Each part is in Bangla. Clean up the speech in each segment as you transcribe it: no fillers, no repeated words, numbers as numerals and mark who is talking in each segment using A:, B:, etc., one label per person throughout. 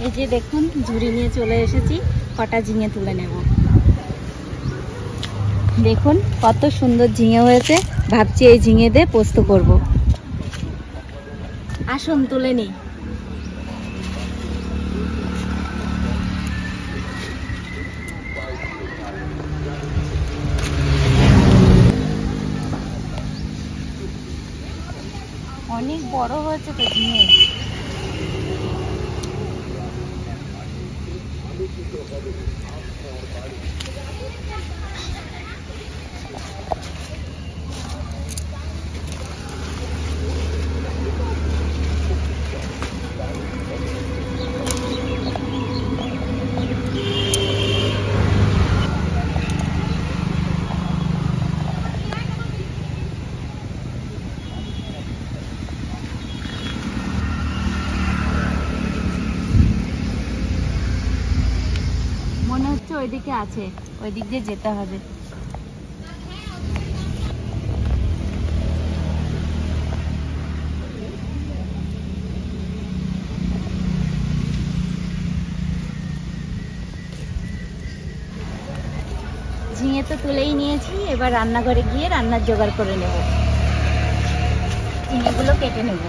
A: এই যে দেখুন ঝুড়ি নিয়ে চলে এসেছি, কটা ঝিঙে তুলে নেব। দেখুন কত সুন্দর ঝিঙে হয়েছে, ভাবছি এই ঝিঙে দিয়ে পোস্ত করব। আসুন তুলে নিই। অনেক বড় হয়েছে তো ঝিঙে। মনে হচ্ছে ওইদিকে আছে, ওই দিক দিয়ে যেতে হবে। ঝিঙে তো তুলেই নিয়েছি, এবার রান্নাঘরে গিয়ে রান্নার জোগাড় করে নেব। ঝিঙেগুলো কেটে নেব।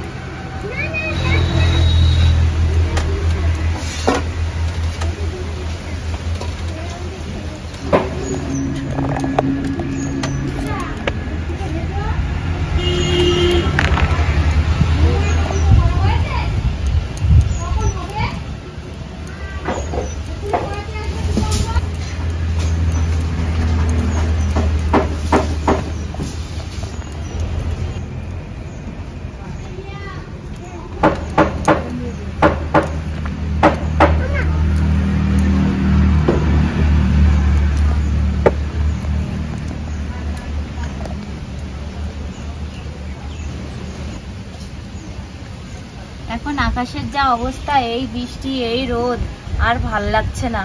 A: এখন আকাশের যা অবস্থা, এই বৃষ্টি এই রোদ, আর ভাল লাগছে না।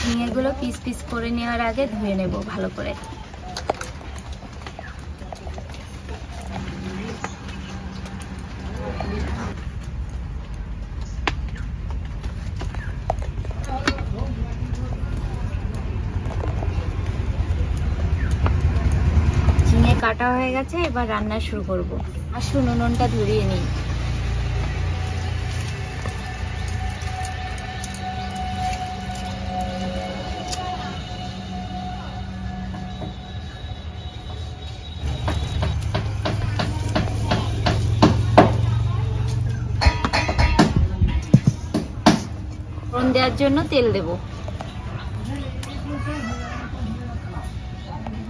A: ঝিঙেগুলো পিস পিস করে নেওয়ার আগে ধুয়ে নেব ভালো করে। ঝিঙে কাটা হয়ে গেছে, এবার রান্না শুরু করব। আসুন উনুনটা ধরিয়ে নিই। ফোড়ন দেওয়ার জন্য তেল দেব।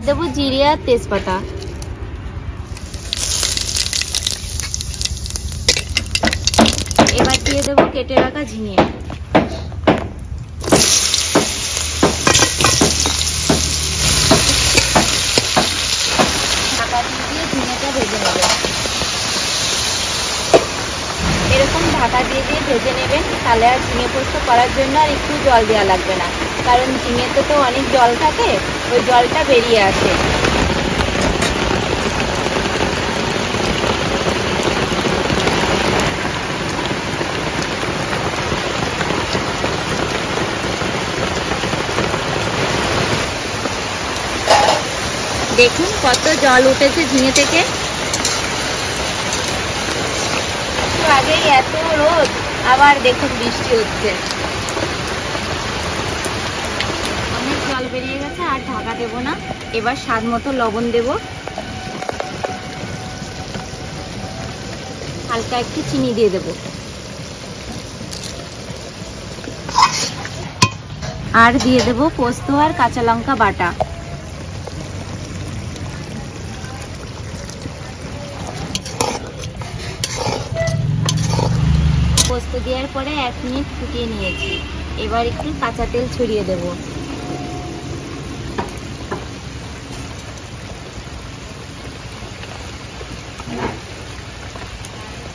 A: দেবো জিরে আর তেজপাতা। এবার দিয়ে দেবো কেটে রাখা ঝিঙে। ঢাকা দিয়ে ঝিঙেটা ভেজে নেবেন। এরকম ঢাকা দিয়ে ভেজে নেবেন, তাহলে আর ঝিঙে পোস্ত করার জন্য আর একটু জল দেওয়া লাগবে না, কারণ ঝিঙেতে তো অনেক জল থাকে, ওই জলটা বেরিয়ে আসে। দেখুন কত জল উঠেছে ঝিঙে থেকে। আগেই এত রোদ, আবার দেখুন বৃষ্টি হচ্ছে। অনেক জল বেরিয়ে গেছে, আর ঢাকা দেব না। এবার স্বাদ মতো লবণ দেব, হালকা একটু চিনি দিয়ে দেব, আর দিয়ে দেব পোস্ত আর কাঁচা লঙ্কা বাটা। পোস্ত দেওয়ার পরে 1 মিনিট ফুটিয়ে নিয়েছি, এবার একটু কাঁচা তেল ছড়িয়ে দেব।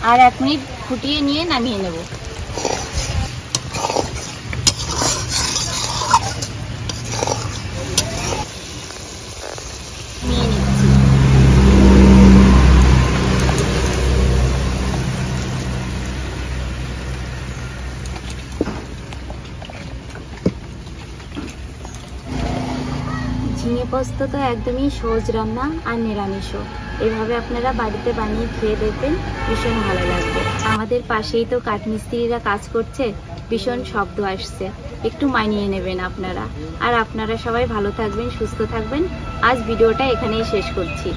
A: আর 1 মিনিট ফুটিয়ে নিয়ে নামিয়ে নেব। পোস্ত তো একদমই সহজ রান্না আর নিরামিষও। এভাবে আপনারা বাড়িতে বানিয়ে খেয়ে দেখবেন, ভীষণ ভালো লাগবে। আমাদের পাশেই তো কাঠমিস্ত্রিরা কাজ করছে, ভীষণ শব্দ আসছে, একটু মানিয়ে নেবেন আপনারা। আর আপনারা সবাই ভালো থাকবেন, সুস্থ থাকবেন। আজ ভিডিওটা এখানেই শেষ করছি।